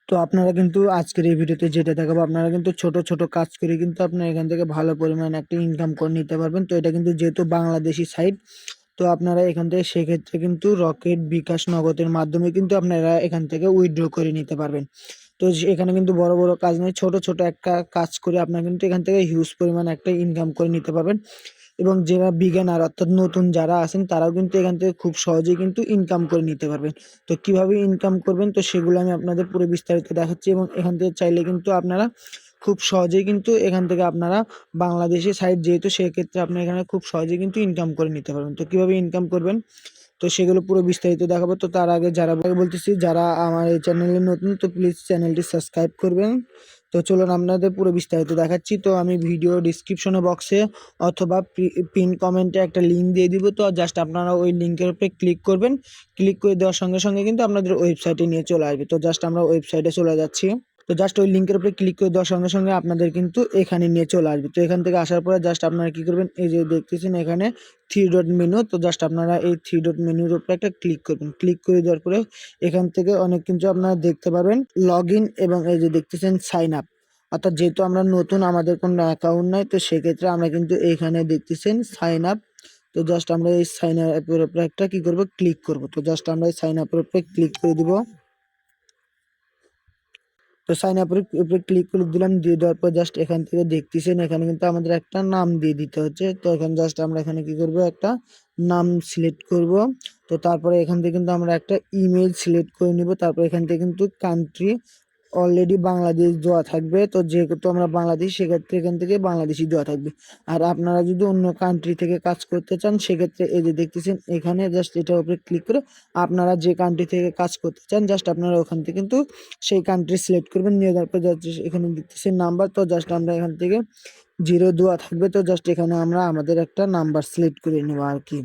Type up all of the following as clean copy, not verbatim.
তো আপনারা কিন্তু আজকের এই ভিডিওতে যেটা দেখাবো, আপনারা কিন্তু ছোট ছোট কাজ করে কিন্তু আপনারা এখান থেকে ভালো পরিমাণ একটা ইনকাম করে নিতে পারবেন। তো এটা কিন্তু যেহেতু বাংলাদেশি সাইট, তো আপনারা এখান থেকে সেক্ষেত্রে কিন্তু রকেট, বিকাশ, নগদের মাধ্যমে কিন্তু আপনারা এখান থেকে উইথড্র করে নিতে পারবেন। তো এখানে কিন্তু বড় বড় কাজ নেই, ছোট ছোট একটা কাজ করে আপনারা কিন্তু এখান থেকে হিউজ পরিমাণ একটা ইনকাম করে নিতে পারবেন। এবং যারা বিজ্ঞানার অর্থাৎ নতুন যারা আছেন তারাও কিন্তু এখান থেকে খুব সহজেই কিন্তু ইনকাম করে নিতে পারবেন। তো কিভাবে ইনকাম করবেন, তো সেগুলো আমি আপনাদের পুরো বিস্তারিত দেখাচ্ছি। এবং এখান থেকে চাইলে কিন্তু আপনারা খুব সহজেই কিন্তু এখান থেকে আপনারা বাংলাদেশি সাইট যেহেতু, সেক্ষেত্রে আপনি এখানে খুব সহজেই কিন্তু ইনকাম করে নিতে পারবেন। তো কিভাবে ইনকাম করবেন, তো সেগুলো পুরো বিস্তারিত দেখাবো। তো তার আগে বলতেছি, যারা আমার এই চ্যানেলে নতুন, তো প্লিজ চ্যানেলটি সাবস্ক্রাইব করবেন। তো চলুন আপনাদের পুরো বিস্তারিত দেখাচ্ছি। তো আমি ভিডিও ডিসক্রিপশনে বক্সে অথবা পিন কমেন্টে একটা লিঙ্ক দিয়ে দিব। তো জাস্ট আপনারা ওই লিঙ্কের উপরে ক্লিক করবেন। ক্লিক করে দেওয়ার সঙ্গে সঙ্গে কিন্তু আপনাদের ওয়েবসাইটে নিয়ে চলে আসবে। তো জাস্ট আমরা ওয়েবসাইটে চলে যাচ্ছি। তো জাস্ট ওই লিঙ্কের উপরে ক্লিক করে দেওয়ার সঙ্গে সঙ্গে আপনাদের কিন্তু এখানে নিয়ে চলে আসবে। তো এখান থেকে আসার পরে জাস্ট আপনারা কি করবেন, এই যে দেখতেছেন এখানে 3 ডট মেনু, তো জাস্ট আপনারা এই 3 ডট মেনুর উপরে একটা ক্লিক করবেন। ক্লিক করে দেওয়ার পরে এখান থেকে অনেক কিছু আপনারা দেখতে পারবেন, লগ ইন এবং এই যে দেখতেছেন সাইন আপ। অর্থাৎ যেহেতু আমরা নতুন, আমাদের কোনো অ্যাকাউন্ট নাই, তো সেক্ষেত্রে আমরা কিন্তু এখানে দেখতেছেন সাইন আপ। তো জাস্ট আমরা এই সাইন আপের উপরে একটা কি করব, ক্লিক করব। তো জাস্ট আমরা এই সাইন আপের উপরে ক্লিক করে দিব। তো সাইন আপের উপরে ক্লিক করে দিলাম। দিয়ে দেওয়ার পর জাস্ট এখান থেকে দেখতেছেন এখানে কিন্তু আমাদের একটা নাম দিয়ে দিতে হচ্ছে। তো এখানে জাস্ট আমরা এখানে কি করব, একটা নাম সিলেক্ট করব। তো তারপরে এখান থেকে কিন্তু আমরা একটা ইমেল সিলেক্ট করে নিব। তারপর এখান থেকে কিন্তু কান্ট্রি অলরেডি বাংলাদেশ দেওয়া থাকবে। তো যেহেতু আমরা বাংলাদেশ, সেক্ষেত্রে এখান থেকে বাংলাদেশি দেওয়া থাকবে। আর আপনারা যদি অন্য কান্ট্রি থেকে কাজ করতে চান, সেক্ষেত্রে এই যে দেখতেছেন এখানে জাস্ট এটার উপরে ক্লিক করে আপনারা যে কান্ট্রি থেকে কাজ করতে চান, জাস্ট আপনারা ওখান থেকে কিন্তু সেই কান্ট্রি সিলেক্ট করবেন। নিয়ে তারপর জাস্ট এখানে দেখতেছেন নাম্বার, তো জাস্ট আমরা এখান থেকে 0 দেওয়া থাকবে। তো জাস্ট এখানে আমরা আমাদের একটা নাম্বার সিলেক্ট করে নেব আর কি।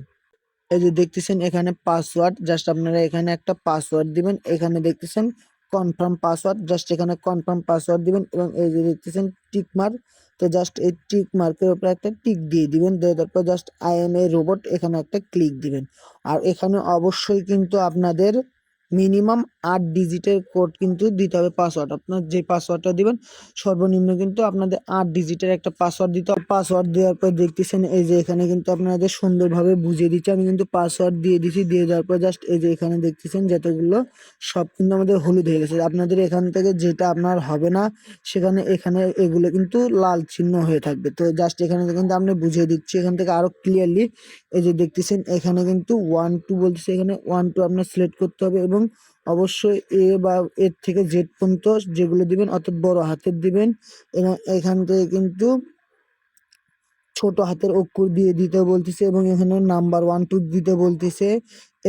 এই যে দেখতেছেন এখানে পাসওয়ার্ড, জাস্ট আপনারা এখানে একটা পাসওয়ার্ড দিবেন। এখানে দেখতেছেন কনফার্ম পাসওয়ার্ড, জাস্ট এখানে কনফার্ম পাসওয়ার্ড দিবেন। এবং এই যে দেখতেছেন টিক মার্ক, তো জাস্ট এই টিক মার্কের উপরে একটা টিক দিয়ে দিবেন। তারপর just I M A robot এখানে একটা ক্লিক দিবেন। আর এখানে অবশ্যই কিন্তু আপনাদের মিনিমাম 8 ডিজিটের কোড কিন্তু দিতে হবে পাসওয়ার্ড। আপনার যে পাসওয়ার্ডটা দিবেন সর্বনিম্ন কিন্তু আপনাদের 8 ডিজিটের একটা পাসওয়ার্ড দিতে হবে। পাসওয়ার্ড দেওয়ার পর দেখতেছেন এই যে এখানে কিন্তু আপনাদের সুন্দরভাবে বুঝিয়ে দিচ্ছে। আমি কিন্তু পাসওয়ার্ড দিয়ে দিছি। দিয়ে দেওয়ার পর জাস্ট এই যে এখানে দেখতেছেন যতগুলো সব কিন্তু আমাদের হলুদ হয়ে গেছে। আপনাদের এখান থেকে যেটা আপনার হবে না, সেখানে এখানে এগুলো কিন্তু লাল চিহ্ন হয়ে থাকবে। তো জাস্ট এখানে কিন্তু আপনি বুঝিয়ে দিচ্ছি এখান থেকে আরো ক্লিয়ারলি। এই যে দেখতেছেন এখানে কিন্তু 1 2 বলতেছে, এখানে 1 2 আপনার সিলেক্ট করতে হবে। এবং অবশ্যই এ বা এর থেকে জেড পর্যন্ত যেগুলো দিবেন অর্থাৎ বড় হাতের দিবেন। এবং এখান থেকে কিন্তু ছোট হাতের অক্ষর দিয়ে দিতে বলতেছে। এবং এখানে নাম্বার 1 2 দিতে বলতেছে।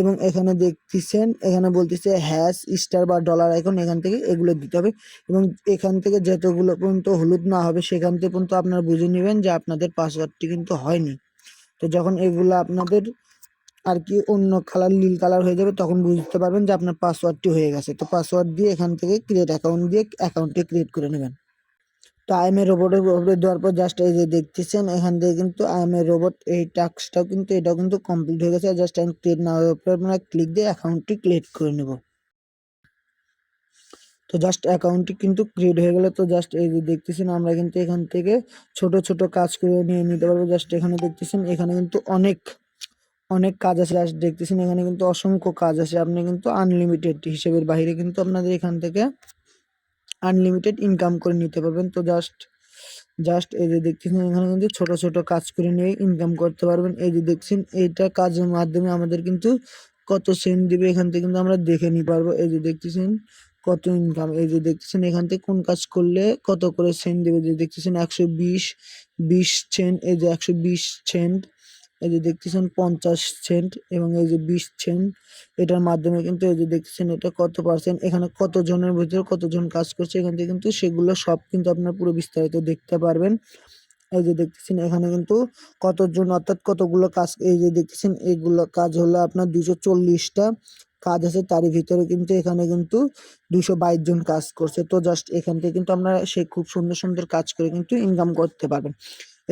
এবং এখানে দেখতেছেন এখানে বলতেছে হ্যাশ স্টার বা ডলার আইকন, এখান থেকে এগুলো দিতে হবে। এবং এখান থেকে যতগুলো পর্যন্ত হলুদ না হবে, সেখান থেকে পর্যন্ত আপনারা বুঝে নেবেন যে আপনাদের পাসওয়ার্ডটি কিন্তু হয়নি। তো যখন এগুলো আপনাদের আর কি অন্য কালার, নীল কালার হয়ে যাবে, তখন বুঝতে পারবেন যে আপনার পাসওয়ার্ডটি হয়ে গেছে। তো পাসওয়ার্ড দিয়ে এখান থেকে ক্রিয়েট অ্যাকাউন্ট দিয়ে অ্যাকাউন্টটি ক্রিয়েট করে নেবেন। তো আই এম এ রোবটের উপরে দেওয়ার পর জাস্ট এই যে দেখতেছেন এখান থেকে কিন্তু আই এম এ রোবট এই টাস্কটাও কিন্তু এটাও কিন্তু কমপ্লিট হয়ে গেছে। জাস্ট আমি ক্রিয়েট নাও উপরে আপনারা ক্লিক দিয়ে অ্যাকাউন্টটি ক্রিয়েট করে নেব। তো জাস্ট অ্যাকাউন্টটি কিন্তু ক্রিয়েট হয়ে গেলে, তো জাস্ট এই যে দেখতেছেন আমরা কিন্তু এখান থেকে ছোট ছোট কাজ করে নিয়ে নিতে পারবো। জাস্ট এখানে দেখতেছেন এখানে কিন্তু অনেক অনেক কাজ আছে। জাস্ট দেখতেছেন এখানে কিন্তু অসংখ্য কাজ আছে। আপনি কিন্তু আনলিমিটেড হিসেবের বাইরে কিন্তু আপনাদের এখান থেকে আনলিমিটেড ইনকাম করে নিতে পারবেন। তো জাস্ট জাস্ট এই যে দেখতেছেন এখানে কিন্তু ছোট ছোট কাজ করে নিয়ে ইনকাম করতে পারবেন। এই যে দেখছেন এইটা কাজের মাধ্যমে আমাদের কিন্তু কত সেন্ট দিবে, এখান থেকে কিন্তু আমরা দেখে নিতে পারবো। এই যে দেখতেছেন কত ইনকাম, এই যে দেখতেছেন এখান থেকে কোন কাজ করলে কত করে সেন্ট দেবে। যে দেখতেছেন 120 সেন্ট, এই যে 120 সেন্ট। এই যে দেখতেছেন 50 সেন্ট এবং এই যে 20 সেন্ট। এটার মাধ্যমে কিন্তু এই যে দেখতেছেন এটা কত পার্সেন্ট, এখানে কত জনের ভিতরে কতজন কাজ করছে, এখান থেকে কিন্তু সেগুলো সব কিন্তু আপনার পুরো বিস্তারিত দেখতে পারবেন। এই যে দেখতেছেন এখানে কিন্তু কতজন অর্থাৎ কতগুলো কাজ, এই যে দেখতেছেন এগুলো কাজ হলো আপনার 240টা কাজ আছে। তারই ভিতরে কিন্তু এখানে কিন্তু 222 জন কাজ করছে। তো জাস্ট এখান থেকে কিন্তু আপনারা সেই খুব সুন্দর সুন্দর কাজ করে কিন্তু ইনকাম করতে পারবেন।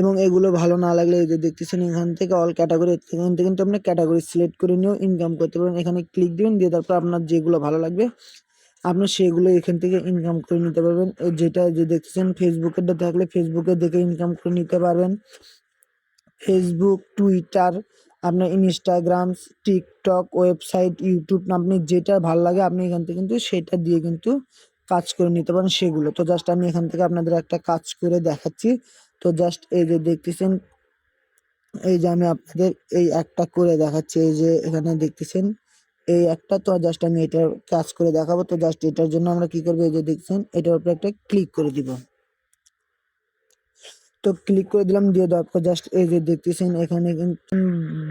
এবং এগুলো ভালো না লাগলে এই যে দেখতেছেন এখান থেকে অল ক্যাটাগরি, এখান থেকে কিন্তু আপনি ক্যাটাগরি সিলেক্ট করে নিয়েও ইনকাম করতে পারবেন। এখানে ক্লিক দিবেন, দিয়ে তারপর আপনার যেগুলো ভালো লাগবে আপনি সেগুলো এখান থেকে ইনকাম করে নিতে পারবেন। যেটা যে দেখতেছেন ফেসবুকেরটা থাকলে ফেসবুকে দেখে ইনকাম করে নিতে পারবেন। ফেসবুক, টুইটার, আপনার ইনস্টাগ্রাম, টিকটক, ওয়েবসাইট, ইউটিউব, আপনি যেটা ভাল লাগে আপনি এখান থেকে কিন্তু সেটা দিয়ে কিন্তু কাজ করে নিতে পারেন সেগুলো। তো জাস্ট আমি এখান থেকে আপনাদের একটা কাজ করে দেখাচ্ছি। তো জাস্ট এই যে দেখতেছেন, এই যে আমি আপনাদের এই একটা করে দেখাচ্ছি। এই যে এখানে দেখতেছেন এই একটা, তো জাস্ট আমি এটার কাজ করে দেখাবো। তো জাস্ট এটার জন্য আমরা কি করবো, এই যে দেখছেন এটার উপরে একটা ক্লিক করে দিব। তো ক্লিক করে দিলাম, দিয়ে দেওয়ার পর জাস্ট এই যে দেখতেছেন এখানে কিন্তু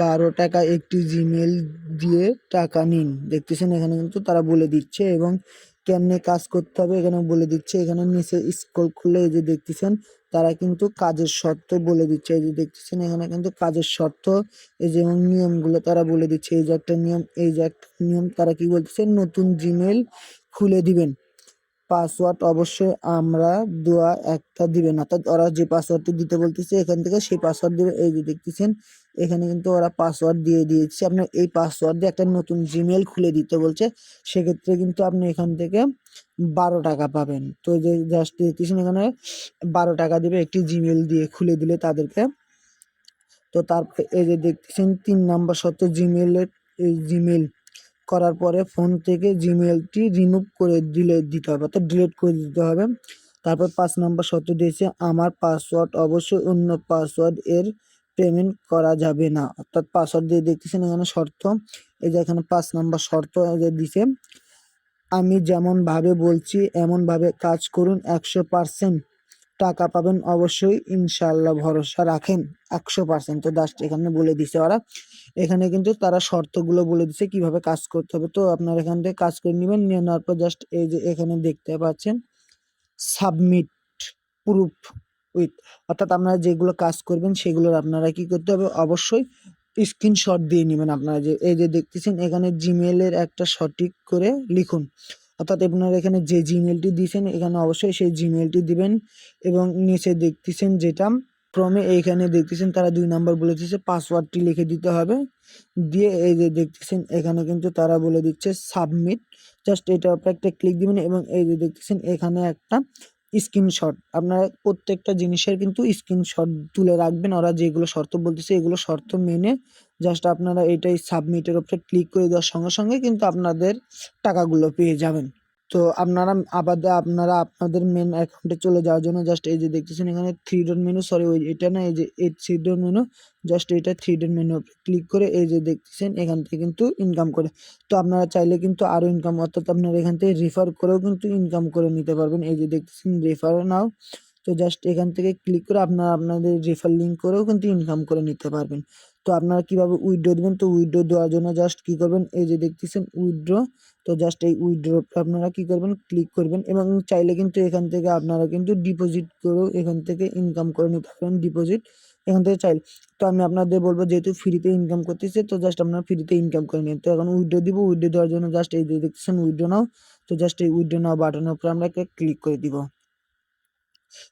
12 টাকা একটি জিমেল দিয়ে টাকা নিন। দেখতেছেন এখানে কিন্তু তারা বলে দিচ্ছে এবং কেমনে কাজ করতে হবে এখানে বলে দিচ্ছে। এখানে নিচে স্ক্রল করলে এই যে দেখতেছেন তারা কিন্তু কাজের শর্ত বলে দিচ্ছে। এই যে দেখতেছেন এখানে কিন্তু কাজের শর্ত, এই যে নিয়মগুলো তারা বলে দিচ্ছে। এই যে একটা নিয়ম, এই যে একটা নিয়ম, তারা কি বলতেছে, নতুন জিমেল খুলে দিবেন, পাসওয়ার্ড অবশ্যই আমরা দেওয়া একটা দিবেন, অর্থাৎ ওরা যে পাসওয়ার্ডটি দিতে বলতেছে এখান থেকে সেই পাসওয়ার্ড দিবে। এই যে দেখতেছেন এখানে কিন্তু ওরা পাসওয়ার্ড দিয়ে দিয়েছে। আপনার এই পাসওয়ার্ড দিয়ে একটা নতুন জিমেল খুলে দিতে বলছে, সেক্ষেত্রে কিন্তু আপনি এখান থেকে 12 টাকা পাবেন। তো যে জাস্ট দেখতেছেন এখানে 12 টাকা দিবে একটি জিমেল দিয়ে খুলে দিলে তাদেরকে। তো তারপরে এই যে দেখতেছেন 3 নম্বর শর্ত, জিমেল করার পরে ফোন থেকে জিমেলটি রিমুভ করে দিতে হবে, অর্থাৎ ডিলিট করে দিতে হবে। তারপর 5 নম্বর শর্ত দিয়েছে, আমার পাসওয়ার্ড অবশ্যই অন্য পাসওয়ার্ড এর পেমেন্ট করা যাবে না, অর্থাৎ পাসওয়ার্ড দিয়ে দেখতেছেন এখানে শর্ত। এই যে এখানে 5 নম্বর শর্ত এই যে দিছে, আমি যেমন ভাবে বলছি এমন ভাবে কাজ করুন, 100% টাকা পাবেন অবশ্যই, ইনশাল্লাহ ভরসা রাখেন 100%। তো জাস্ট এখানে বলে দিছে ওরা, এখানে কিন্তু তারা শর্তগুলো বলে দিছে কিভাবে কাজ করতে হবে। তো আপনারা এখান থেকে কাজ করে নেবেন, নিয়ে নেওয়ার পর জাস্ট এই যে এখানে দেখতে পাচ্ছেন সাবমিট প্রুফ উইথ, অর্থাৎ আপনারা যেগুলো কাজ করবেন সেগুলোর আপনারা কি করতে হবে, অবশ্যই স্ক্রিনশট দিয়ে নেবেন। আপনারা যে এই যে দেখতেছেন এখানে জিমেলের একটা সঠিক করে লিখুন, অর্থাৎ আপনারা এখানে যে জিমেলটি দিয়েছেন এখানে অবশ্যই সেই জিমেলটি দিবেন। এবং নিচে দেখতেছেন যেটা ক্রমে এইখানে দেখতেছেন তারা 2 নম্বর বলে দিচ্ছে পাসওয়ার্ডটি লিখে দিতে হবে। দিয়ে এই যে দেখতেছেন এখানে কিন্তু তারা বলে দিচ্ছে সাবমিট, জাস্ট এটার উপর একটা ক্লিক দিবেন এবং এই যে দেখতেছেন এখানে একটা স্ক্রিনশট, আপনারা প্রত্যেকটা জিনিসের কিন্তু স্ক্রিনশট তুলে রাখবেন। ওরা যেগুলো শর্ত বলতেছে এগুলো শর্ত মেনে জাস্ট আপনারা এটাই সাবমিটের উপরে ক্লিক করে দেওয়ার সঙ্গে সঙ্গে কিন্তু আপনাদের টাকাগুলো পেয়ে যাবেন। তো আপনারা আপনাদের মেন অ্যাকাউন্টে চলে যাওয়ার জন্য জাস্ট এই যে দেখতেছেন এখানে থ্রি ডট মেনু, সরি ওই এটা না, এই যে এই থ্রি ডট মেনু, জাস্ট এটা থ্রি ডট মেনু ক্লিক করে এই যে দেখতেছেন এখান থেকে কিন্তু ইনকাম করে। তো আপনারা চাইলে কিন্তু আরো ইনকাম, অর্থাৎ আপনারা এখান থেকে রেফার করেও কিন্তু ইনকাম করে নিতে পারবেন। এই যে দেখতেছেন রেফার নাও, তো জাস্ট এখান থেকে ক্লিক করে আপনারা আপনাদের রেফার লিঙ্ক করেও কিন্তু ইনকাম করে নিতে পারবেন। তো আপনারা কিভাবে উইথড্র দিবেন, তো উইথড্র দেওয়ার জন্য জাস্ট কি করবেন, এই যে দেখতেছেন উইথড্র, তো জাস্ট এই উইথড্রটা আপনারা কি করবেন, ক্লিক করবেন এবং চাইলে কিন্তু এখান থেকে আপনারা কিন্তু ডিপোজিট করেও এখান থেকে ইনকাম করে নিতে পারেন, ডিপোজিট এখান থেকে চাইলে। তো আমি আপনাদের বলবো যেহেতু ফ্রিতে ইনকাম করতেছে তো জাস্ট আপনারা ফ্রিতে ইনকাম করে নিন। তো এখন উইথড্র দিব, উইথড্র দেওয়ার জন্য জাস্ট এই যে দেখতেছেন উইথড্র নাও, তো জাস্ট এই উইথড্র নাও বাটনের উপর আমরা ক্লিক করে দিব।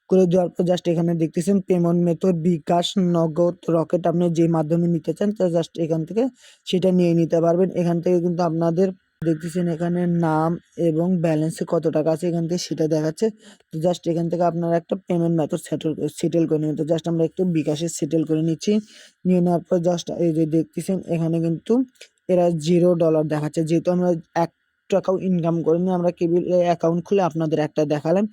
করে দেওয়ার পর জাস্ট এখানে দেখতেছেন পেমেন্ট মেথড বিকাশ, নগদ, রকেট, আপনি যে মাধ্যমে নিতে চান তো জাস্ট এখান থেকে সেটা নিয়ে নিতে পারবেন। এখান থেকে কিন্তু আপনাদের দেখতেছেন এখানে নাম এবং ব্যালেন্সে কত টাকা আছে এখান থেকে সেটা দেখাচ্ছে। তো জাস্ট এখান থেকে আপনারা একটা পেমেন্ট মেথড সেটেল করে নেবেন। তো জাস্ট আমরা একটু বিকাশে সেটেল করে নিচ্ছি, নিয়ে নেওয়ার পর জাস্ট এই যে দেখতেছেন এখানে কিন্তু এরা $0 দেখাচ্ছে, যেহেতু আমরা 1 টাকাও ইনকাম করিনি, আমরা কেবল অ্যাকাউন্ট খুলে আপনাদের একটা দেখালাম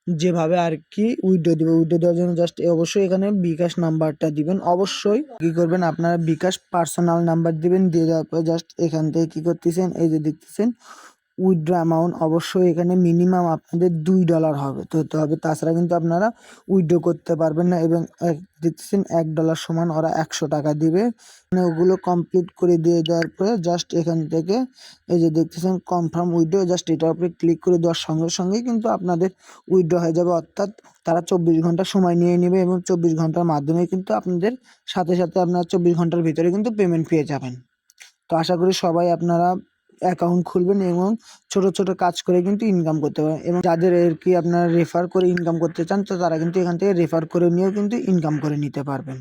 যেভাবে আর কি উইথড্র দিবে। উইথড্র দেওয়ার জন্য জাস্ট অবশ্যই এখানে বিকাশ নাম্বারটা দিবেন, অবশ্যই কি করবেন আপনারা বিকাশ পার্সোনাল নাম্বার দিবেন, দিয়ে দেওয়ার পর জাস্ট এখান থেকে কি করতেছেন এই যে দেখতেছেন উইথড্র অ্যামাউন্ট অবশ্যই এখানে মিনিমাম আপনাদের $2 হতে হবে, তাছাড়া কিন্তু আপনারা উইথড্র করতে পারবেন না। এবং দেখতেছেন $1 সমান ওরা 100 টাকা দিবে, মানে ওগুলো কমপ্লিট করে দিয়ে দেওয়ার পরে জাস্ট এখান থেকে এই যে দেখতেছেন কনফার্ম উইথড্র, জাস্ট এটার উপরে ক্লিক করে দেওয়ার সঙ্গে সঙ্গেই কিন্তু আপনাদের উইথড্র হয়ে যাবে, অর্থাৎ তারা 24 ঘন্টা সময় নিয়ে নেবে এবং 24 ঘন্টার মাধ্যমে কিন্তু আপনাদের সাথে সাথে আপনারা 24 ঘন্টার ভিতরে কিন্তু পেমেন্ট পেয়ে যাবেন। তো আশা করি সবাই আপনারা অ্যাকাউন্ট খুলবেন এবং ছোট ছোট কাজ করে কিন্তু ইনকাম করতে পারেন। এবং যাদের আর কি আপনারা রেফার করে ইনকাম করতে চান তো তারা কিন্তু এখান থেকে রেফার করে নিয়েও কিন্তু ইনকাম করে নিতে পারবেন।